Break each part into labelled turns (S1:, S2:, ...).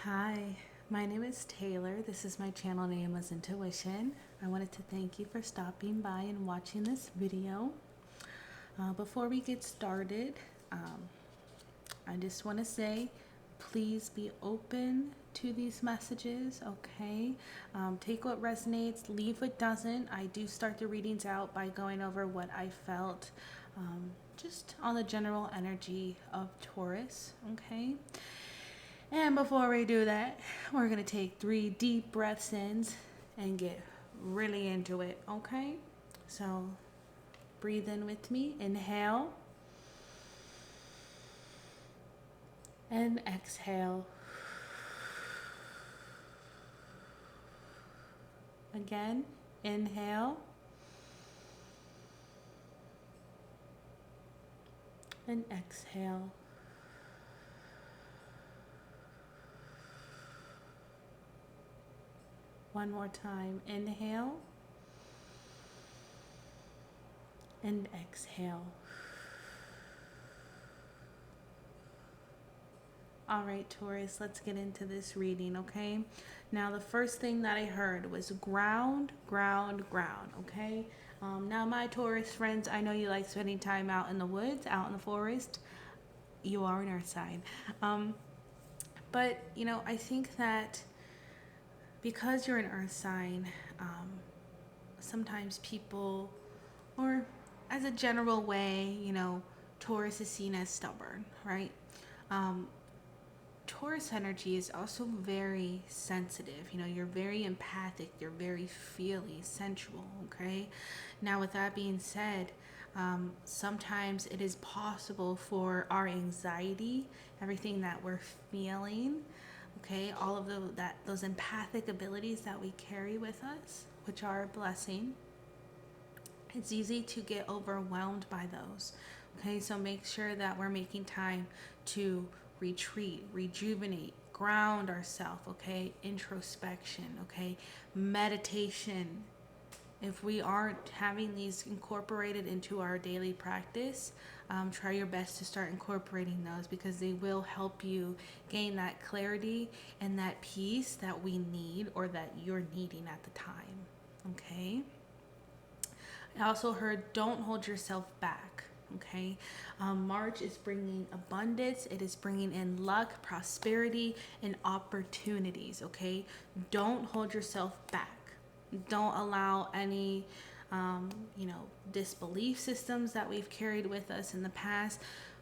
S1: Hi, my name is Taylor. This is my channel name was Intuition. I wanted to thank you for stopping by and watching this video. Before we get started, I just want to say please be open to these messages, okay? Take what resonates, leave what doesn't. I do start the readings out by going over what I felt just on the general energy of Taurus, okay? And before we do that, we're going to take 3 deep breaths in and get really into it, okay? So breathe in with me. Inhale and exhale. Again, inhale and exhale. One more time. Inhale and exhale. All right, Taurus, let's get into this reading, okay? Now, the first thing that I heard was ground, ground, ground, okay? Now, my Taurus friends, I know you like spending time out in the woods, out in the forest. You are an earth sign. But, I think that because you're an earth sign, sometimes people, or as a general way, Taurus is seen as stubborn, right? Taurus energy is also very sensitive. You're very empathic, you're very feely, sensual, okay? Now, with that being said, sometimes it is possible for our anxiety, everything that we're feeling, okay, all of those empathic abilities that we carry with us, which are a blessing, it's easy to get overwhelmed by those. Okay, so make sure that we're making time to retreat, rejuvenate, ground ourselves, okay? Introspection, okay? Meditation. If we aren't having these incorporated into our daily practice, try your best to start incorporating those because they will help you gain that clarity and that peace that we need or that you're needing at the time, okay? I also heard don't hold yourself back. Okay, March is bringing abundance. It is bringing in luck, prosperity, and opportunities. Okay, don't hold yourself back. Don't allow any, disbelief systems that we've carried with us in the past.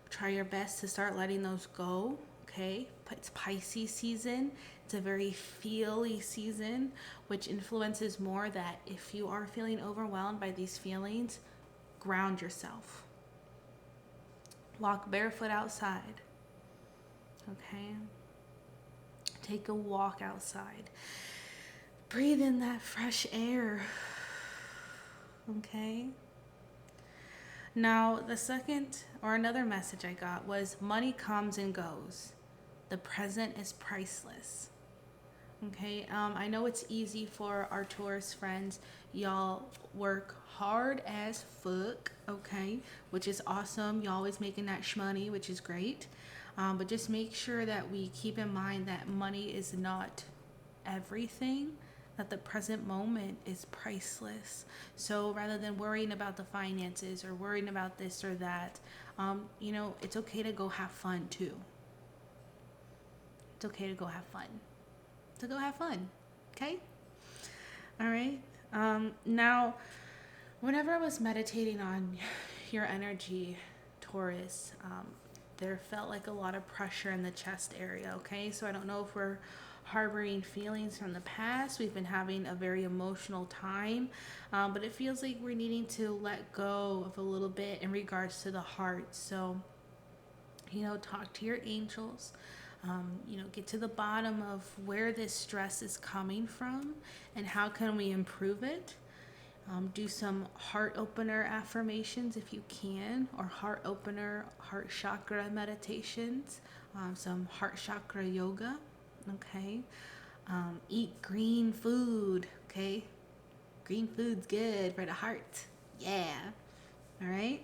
S1: Try your best to start letting those go. Okay, it's Pisces season. It's a very feely season, which influences more that if you are feeling overwhelmed by these feelings, ground yourself. Walk barefoot outside. Okay? Take a walk outside. Breathe in that fresh air. Okay? Now, the second or another message I got was money comes and goes. The present is priceless. Okay, I know it's easy for our Taurus friends. Y'all work hard as fuck, okay, which is awesome. Y'all always making that shmoney, which is great. But just make sure that we keep in mind that money is not everything, that the present moment is priceless. So rather than worrying about the finances or worrying about this or that, it's okay to go have fun too. It's okay to go have fun. To go have fun. Okay? All right. Now, whenever I was meditating on your energy, Taurus, there felt like a lot of pressure in the chest area. Okay? So I don't know if we're harboring feelings from the past. We've been having a very emotional time, but it feels like we're needing to let go of a little bit in regards to the heart. So, talk to your angels. Get to the bottom of where this stress is coming from and how can we improve it. Do some heart opener affirmations if you can, or heart opener, heart chakra meditations, some heart chakra yoga. Okay. Eat green food. Okay. Green food's good for the heart. Yeah. All right.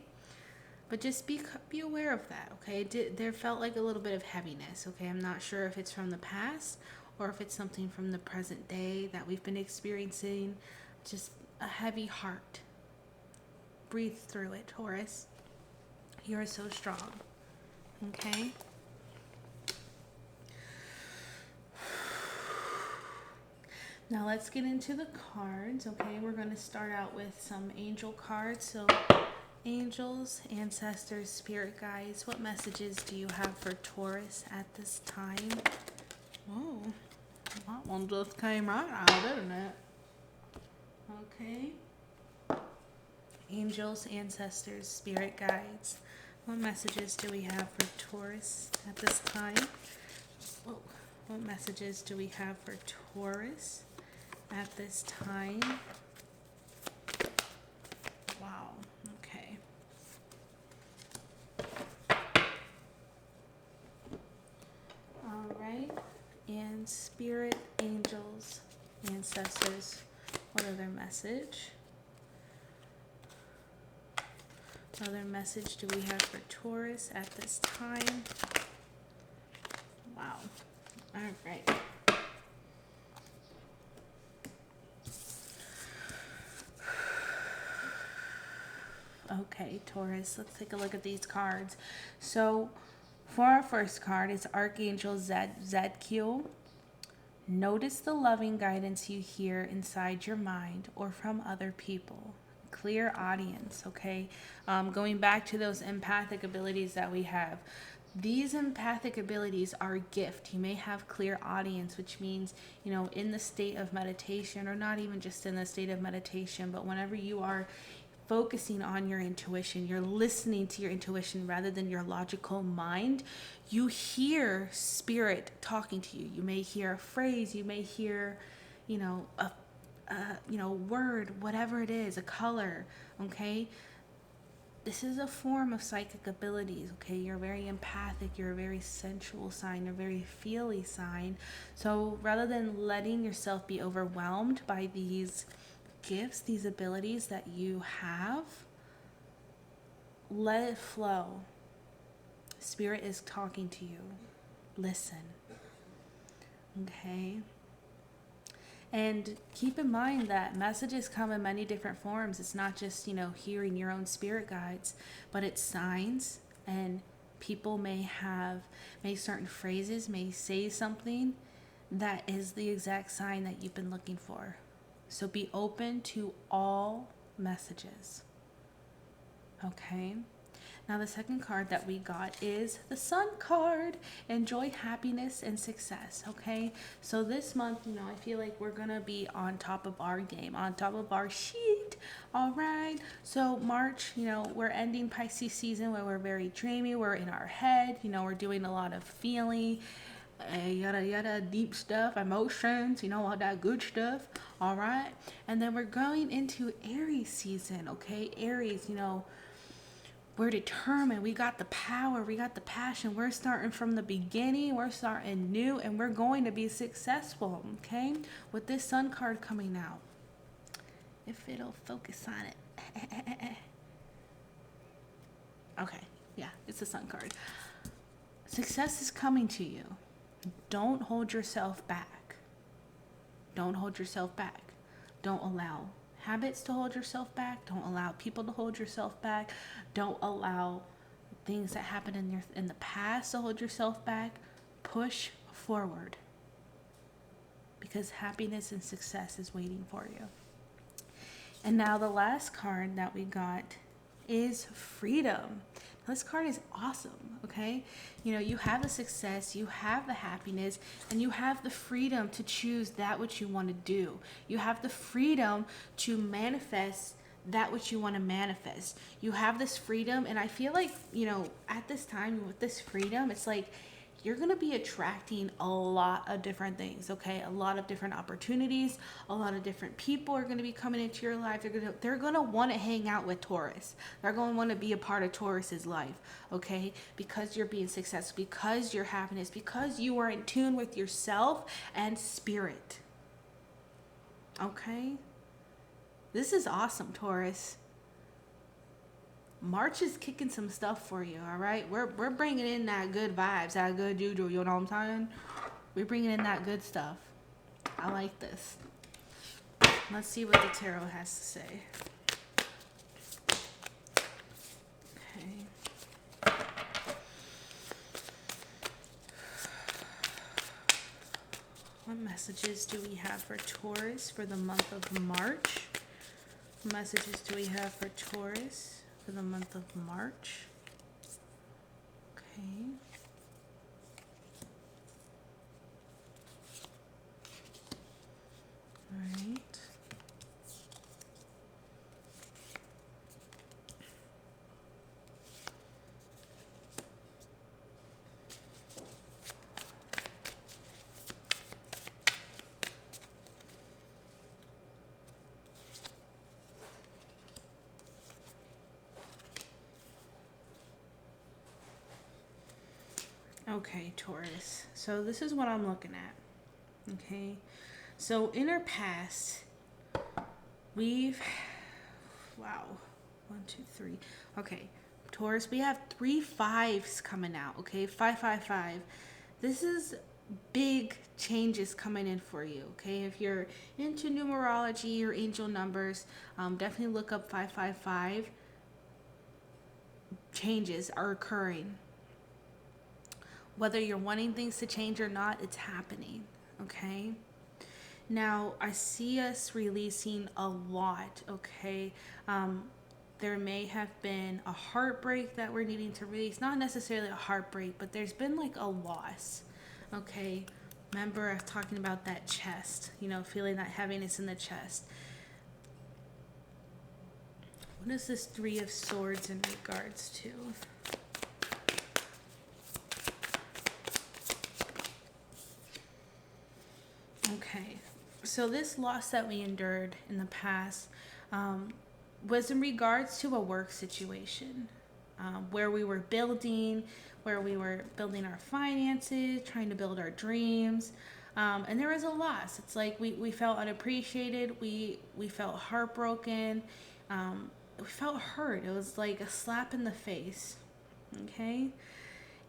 S1: But just be aware of that, okay? There felt like a little bit of heaviness, okay? I'm not sure if it's from the past or if it's something from the present day that we've been experiencing. Just a heavy heart. Breathe through it, Taurus. You are so strong, okay? Now let's get into the cards, okay? We're going to start out with some angel cards. So angels, ancestors, spirit guides, what messages do you have for Taurus at this time? Oh, that one just came right out, didn't it? Okay. Angels, ancestors, spirit guides, what messages do we have for Taurus at this time? Oh, what messages do we have for Taurus at this time? Wow, okay. All right, and spirit, angels, ancestors, what other message? What other message do we have for Taurus at this time? Wow, all right. Okay, Taurus, let's take a look at these cards. So, for our first card, it's Archangel Zadkiel. Notice the loving guidance you hear inside your mind or from other people. Clear audience, okay? Going back to those empathic abilities that we have. These empathic abilities are a gift. You may have clear audience, which means, in the state of meditation, or not even just in the state of meditation, but whenever you are focusing on your intuition, you're listening to your intuition rather than your logical mind, you hear spirit talking to you. You may hear a phrase, you may hear, a word, whatever it is, a color, okay? This is a form of psychic abilities, okay? You're very empathic, you're a very sensual sign, you're a very feely sign. So rather than letting yourself be overwhelmed by these gifts, these abilities that you have, let it flow. Spirit is talking to you. Listen. Okay? And keep in mind that messages come in many different forms. It's not just, hearing your own spirit guides, but it's signs, and people may certain phrases may say something that is the exact sign that you've been looking for. So be open to all messages. Okay? Now the second card that we got is the Sun card. Enjoy happiness and success. Okay? So this month, I feel like we're going to be on top of our game, on top of our sheet. All right? So March, we're ending Pisces season where we're very dreamy. We're in our head. We're doing a lot of feeling. Yada yada, deep stuff, emotions, all that good stuff. All right, and then we're going into Aries season. Okay, Aries, we're determined, we got the power, we got the passion, we're starting from the beginning, we're starting new, and we're going to be successful. Okay, with this Sun card coming out, if it'll focus on it. Okay, yeah, it's a Sun card. Success is coming to you. Don't hold yourself back. Don't hold yourself back. Don't allow habits to hold yourself back. Don't allow people to hold yourself back. Don't allow things that happened in the past to hold yourself back. Push forward, because happiness and success is waiting for you. And now the last card that we got is freedom. This card is awesome, okay? You have the success, you have the happiness, and you have the freedom to choose that which you want to do. You have the freedom to manifest that which you want to manifest. You have this freedom, and I feel like, at this time with this freedom, it's like you're going to be attracting a lot of different things, okay? A lot of different opportunities, a lot of different people are going to be coming into your life. They're going to want to hang out with Taurus. They're going to want to be a part of Taurus's life, okay? Because you're being successful, because you're happiness, because you are in tune with yourself and spirit. Okay? This is awesome, Taurus. March is kicking some stuff for you, all right? We're bringing in that good vibes, that good juju, you know what I'm saying? We're bringing in that good stuff. I like this. Let's see what the tarot has to say. Okay. What messages do we have for Taurus for the month of March? What messages do we have for Taurus for the month of March? Okay. All right. Okay, Taurus. So this is what I'm looking at. Okay. So in our past, we've, wow, 1, 2, 3. Okay, Taurus, we have 3 5s coming out. Okay, 5, 5, 5. This is big changes coming in for you. Okay, if you're into numerology or angel numbers, definitely look up 555. Changes are occurring. Whether you're wanting things to change or not, it's happening. Okay. Now, I see us releasing a lot, okay? There may have been a heartbreak that we're needing to release. Not necessarily a heartbreak, but there's been like a loss, okay? Remember, I was talking about that chest, feeling that heaviness in the chest. What is this 3 of Swords in regards to? Okay. So this loss that we endured in the past was in regards to a work situation where we were building our finances, trying to build our dreams. And there was a loss. It's like we felt unappreciated. We felt heartbroken. We felt hurt. It was like a slap in the face. Okay?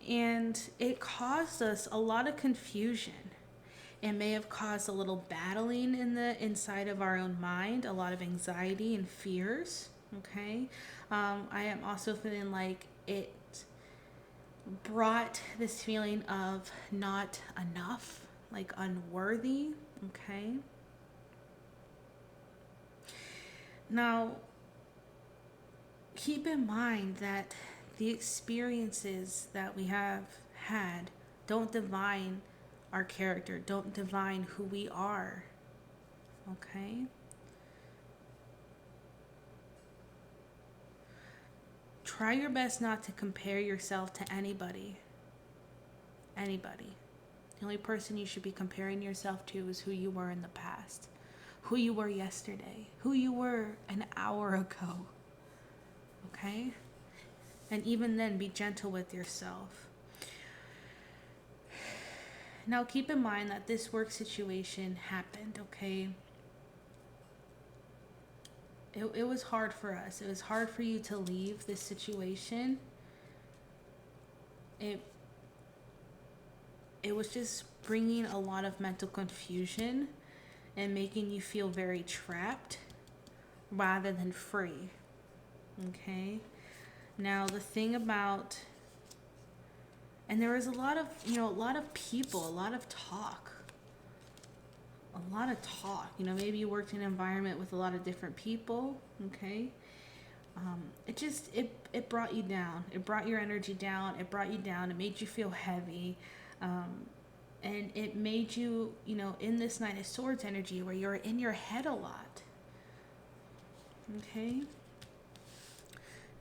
S1: And it caused us a lot of confusion. It may have caused a little battling in the inside of our own mind, a lot of anxiety and fears. Okay. I am also feeling like it brought this feeling of not enough, like unworthy. Okay. Now, keep in mind that the experiences that we have had don't define our character, don't define who we are. Okay? Try your best not to compare yourself to anybody. Anybody. The only person you should be comparing yourself to is who you were in the past, who you were yesterday, who you were an hour ago. Okay? And even then, be gentle with yourself. Now, keep in mind that this work situation happened, okay? It was hard for us. It was hard for you to leave this situation. It was just bringing a lot of mental confusion and making you feel very trapped rather than free, okay? Now, the thing about... And there was a lot of people, a lot of talk. Maybe you worked in an environment with a lot of different people, okay? It brought you down. It brought your energy down. It brought you down. It made you feel heavy. And it made you, in this Knight of Swords energy where you're in your head a lot. Okay?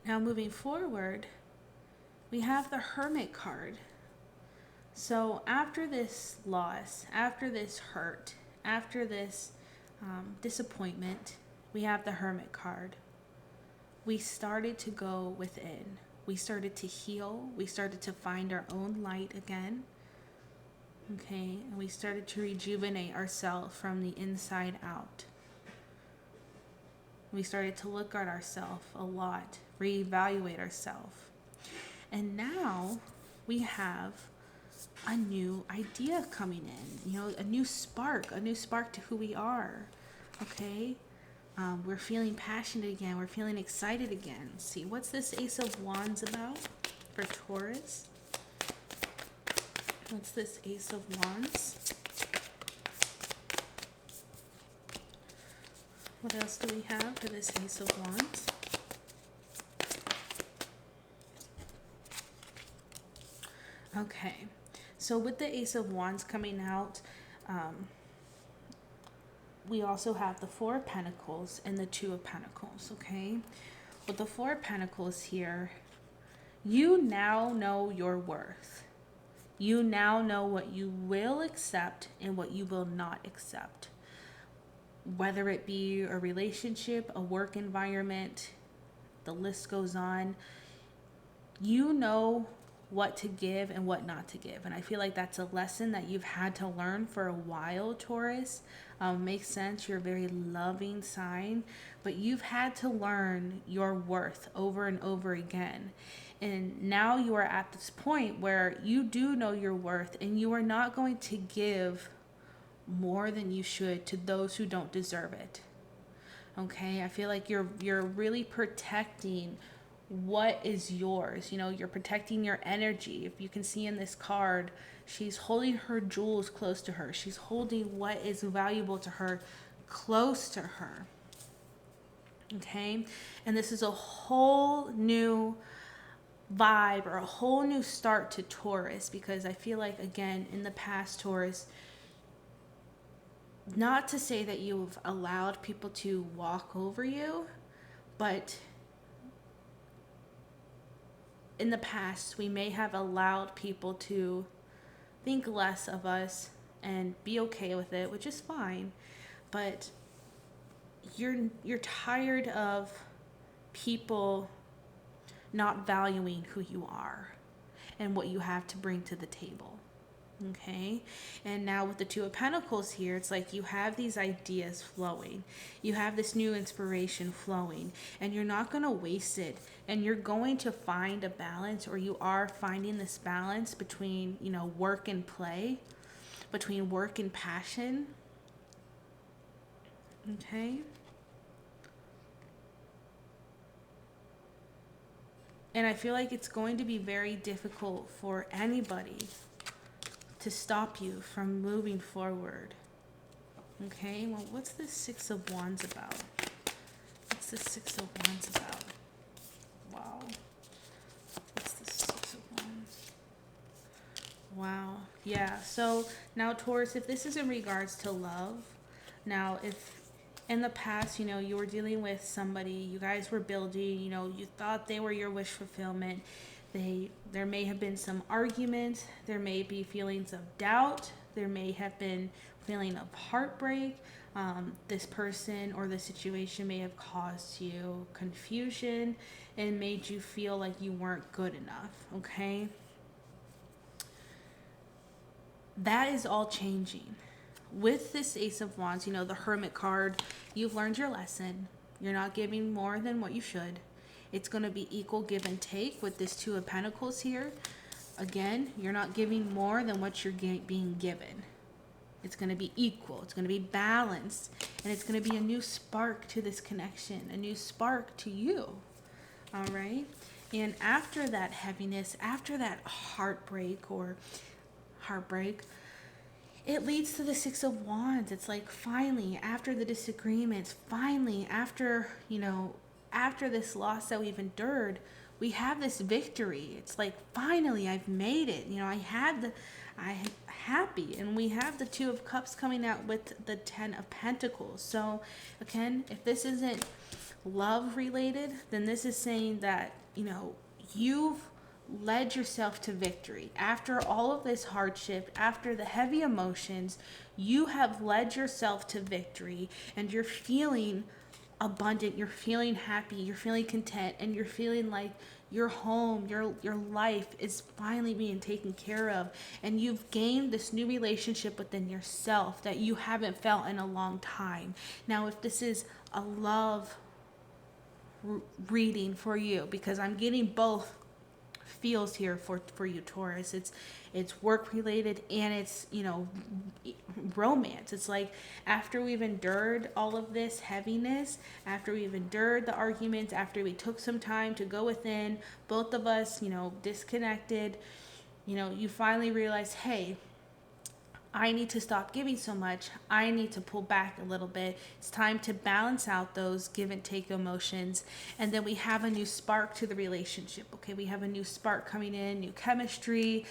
S1: Now, moving forward, we have the Hermit card. So after this loss, after this hurt, after this disappointment, we have the Hermit card. We started to go within. We started to heal. We started to find our own light again. Okay, and we started to rejuvenate ourselves from the inside out. We started to look at ourselves a lot, reevaluate ourselves. And now we have a new idea coming in, a new spark to who we are. Okay? We're feeling passionate again. We're feeling excited again. Let's see, what's this Ace of Wands about for Taurus? What's this Ace of Wands? What else do we have for this Ace of Wands? Okay, so with the Ace of Wands coming out, we also have the Four of Pentacles and the Two of Pentacles, okay? With the Four of Pentacles here, you now know your worth. You now know what you will accept and what you will not accept. Whether it be a relationship, a work environment, the list goes on. You know what to give and what not to give. And I feel like that's a lesson that you've had to learn for a while, Taurus. Makes sense. You're a very loving sign, but you've had to learn your worth over and over again. And now you are at this point where you do know your worth, and you are not going to give more than you should to those who don't deserve it. Okay? I feel like you're really protecting what is yours. You're protecting your energy. If you can see in this card, she's holding her jewels close to her. She's holding what is valuable to her close to her. Okay? And this is a whole new vibe, or a whole new start to Taurus, because I feel like, again, in the past, Taurus, not to say that you've allowed people to walk over you, but in the past, we may have allowed people to think less of us and be okay with it, which is fine. But you're tired of people not valuing who you are and what you have to bring to the table. Okay? And now with the Two of Pentacles here, it's like you have these ideas flowing. You have this new inspiration flowing, and you're not going to waste it. And you're going to find a balance, or you are finding this balance between, work and play, between work and passion. Okay? And I feel like it's going to be very difficult for anybody to stop you from moving forward. Okay, well, what's this Six of Wands about? What's this Six of Wands about? Wow. What's this Six of Wands? Wow. Yeah, so now, Taurus, if this is in regards to love, now if in the past, you were dealing with somebody, you guys were building, you thought they were your wish fulfillment, there may have been some arguments, there may be feelings of doubt, there may have been feeling of heartbreak. This person or the situation may have caused you confusion and made you feel like you weren't good enough, okay? That is all changing. With this Ace of Wands, the Hermit card, you've learned your lesson. You're not giving more than what you should. It's going to be equal give and take with this Two of Pentacles here. Again, you're not giving more than what you're being given. It's going to be equal. It's going to be balanced. And it's going to be a new spark to this connection, a new spark to you. All right? And after that heaviness, after that heartbreak, it leads to the Six of Wands. It's like, finally, after the disagreements, finally, after this loss that we've endured, we have this victory. It's like, finally, I've made it. I'm happy. And we have the Two of Cups coming out with the Ten of Pentacles. So, again, if this isn't love related, then this is saying that, you've led yourself to victory. After all of this hardship, after the heavy emotions, you have led yourself to victory, and you're feeling abundant, you're feeling happy, you're feeling content, and you're feeling like your home, your life is finally being taken care of, and you've gained this new relationship within yourself that you haven't felt in a long time. Now, if this is a love reading for you, because I'm getting both feels here for you, Taurus. It's work related, and it's, romance. It's like, after we've endured all of this heaviness, after we've endured the arguments, after we took some time to go within, both of us, disconnected, you finally realize, hey, I need to stop giving so much. I need to pull back a little bit. It's time to balance out those give and take emotions. And then we have a new spark to the relationship. Okay, we have a new spark coming in, new chemistry,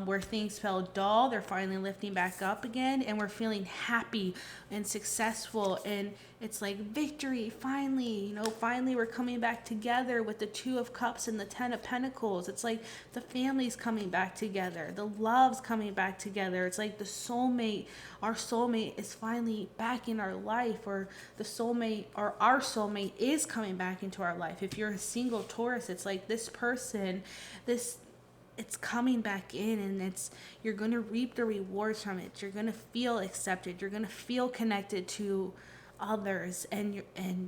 S1: where things felt dull. They're finally lifting back up again. And we're feeling happy and successful. And it's like victory, finally. Finally we're coming back together with the Two of Cups and the Ten of Pentacles. It's like the family's coming back together. The love's coming back together. It's like the soulmate, our soulmate is finally back in our life, or the soulmate, or our soulmate is coming back into our life. If you're a single Taurus, it's like this person, it's coming back in, and you're going to reap the rewards from it. You're going to feel accepted. You're going to feel connected to others and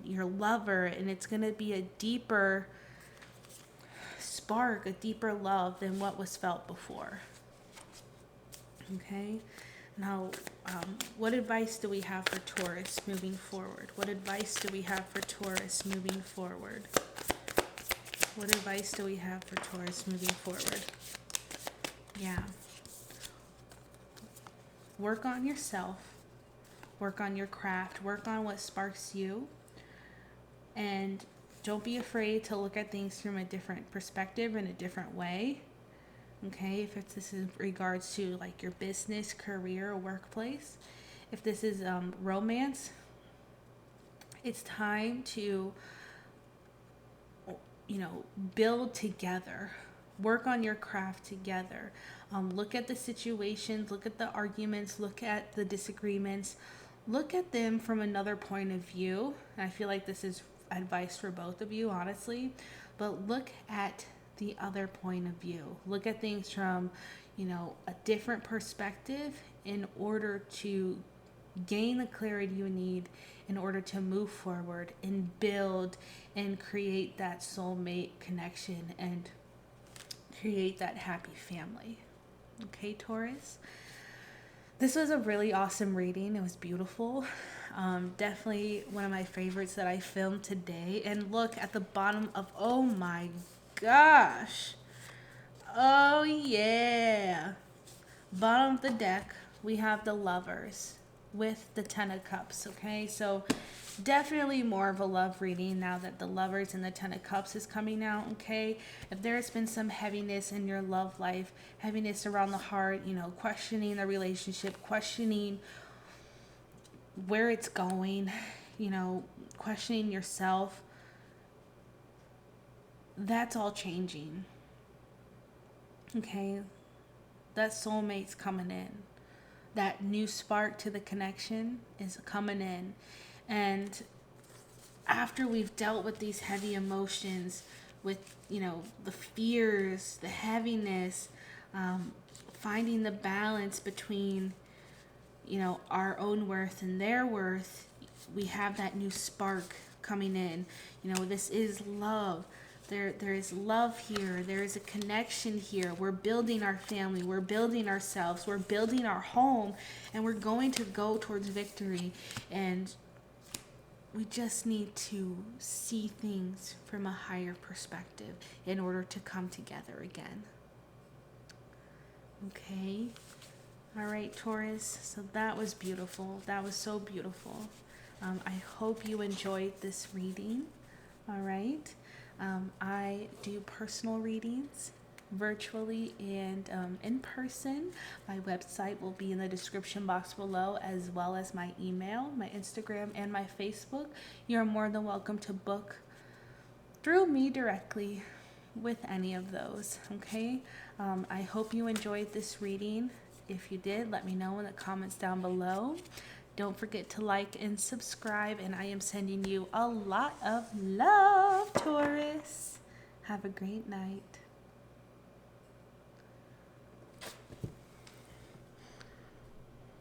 S1: your lover, and it's going to be a deeper spark, a deeper love than what was felt before. Okay, now what advice do we have for Taurus moving forward? What advice do we have for Taurus moving forward? What advice do we have for Taurus moving forward? Yeah, work on yourself. Work on your craft, work on what sparks you, and don't be afraid to look at things from a different perspective, in a different way. Okay, if this is regards to like your business, career, or workplace, if this is romance, it's time to, build together. Work on your craft together. Look at the situations, look at the arguments, look at the disagreements. Look at them from another point of view. And I feel like this is advice for both of you, honestly. But look at the other point of view. Look at things from, a different perspective, in order to gain the clarity you need in order to move forward and build and create that soulmate connection and create that happy family. Okay, Taurus? This was a really awesome reading. It was beautiful. Definitely one of my favorites that I filmed today. And look at the bottom of, oh my gosh. Oh yeah. Bottom of the deck, we have the Lovers with the Ten of Cups, okay? So definitely more of a love reading now that the Lovers and the Ten of Cups is coming out, okay? If there has been some heaviness in your love life, heaviness around the heart, questioning the relationship, questioning where it's going, questioning yourself, that's all changing, okay? That soulmate's coming in. That new spark to the connection is coming in. And after we've dealt with these heavy emotions, with, the fears, the heaviness, finding the balance between, our own worth and their worth, we have that new spark coming in. This is love. There is love here. There is a connection here. We're building our family. We're building ourselves. We're building our home. And we're going to go towards victory. And we just need to see things from a higher perspective in order to come together again. Okay? All right, Taurus. So that was beautiful. That was so beautiful. I hope you enjoyed this reading. All right? I do personal readings virtually and in person. My website will be in the description box below, as well as my email, my Instagram, and my Facebook. You're more than welcome to book through me directly with any of those, okay? I hope you enjoyed this reading. If you did, let me know in the comments down below. Don't forget to like and subscribe, and I am sending you a lot of love, Taurus. Have a great night.